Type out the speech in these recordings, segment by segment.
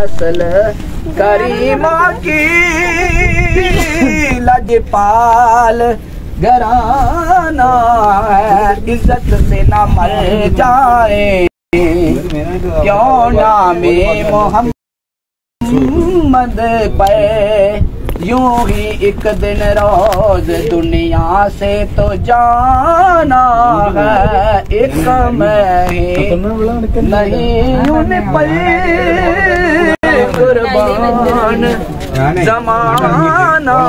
नस्ल करीमा की लजपाल घराना है, इज्जत से न मर जाए क्यों नामे मोहम्मद पे। यूं ही एक दिन रोज दुनिया से तो जाना है, एक मैं नहीं उन पर कुर्बान जमाना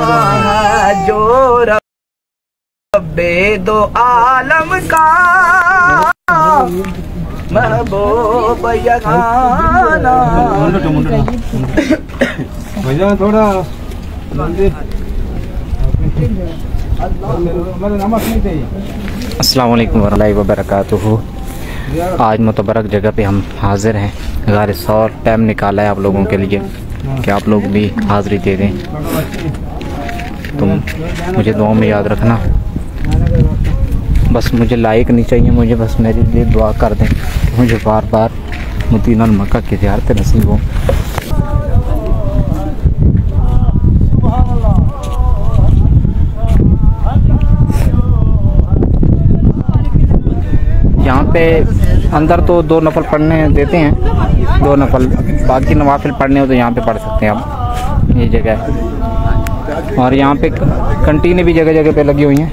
है, जो रब्बे दो आलम का महबूब यगाना। भैया थोड़ा अस्सलाम वालेकुम वरहमतुल्लाहि वबरकातुहू। आज मुतबरक जगह पे हम हाजिर हैं। गारे सौर टाइम निकाला है आप लोगों के लिए कि आप लोग भी हाज़िरी दे दें। तुम मुझे दुआ में याद रखना, बस मुझे लाइक नहीं चाहिए, मुझे बस मेरे लिए दुआ कर दें कि मुझे बार बार मदीना मक्का की ज़ियारत नसीब हो। यहाँ पे अंदर तो 2 नफल पढ़ने देते हैं, 2 नफल, बाकी नवाफिल पढ़ने हो तो यहाँ पे पढ़ सकते हैं आप। ये जगह है और यहाँ पे कंटीनें भी जगह जगह पे लगी हुई हैं।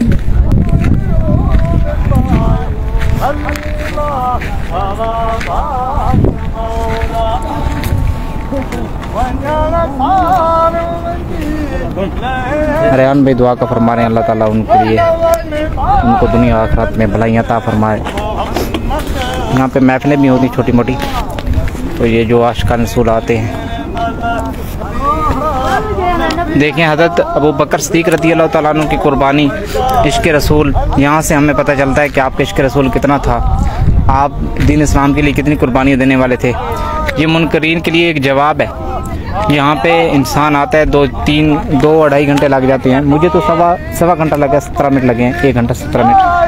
रेहान भाई दुआ का फरमा रहे हैं, अल्लाह ताला उनके लिए, उनको दुनिया आखिरत में भलाइयाँ अता फरमाए। यहाँ पे महफिलें भी होती छोटी मोटी, तो ये जो आशिकान रसूल आते हैं। देखें हज़रत अबू बकर सिद्दीक़ रज़ियल्लाहु ताला अन्हु की कुर्बानी, इश्क़ रसूल, यहाँ से हमें पता चलता है कि आपका इश्क़ रसूल कितना था, आप दीन इस्लाम के लिए कितनी कुर्बानी देने वाले थे। ये मुनकरीन के लिए एक जवाब है। यहाँ पे इंसान आता है 2-3-2-2.5 घंटे लग जाते हैं, मुझे तो सवा घंटा लगा, 17 मिनट लगे हैं, 1 घंटा 17 मिनट।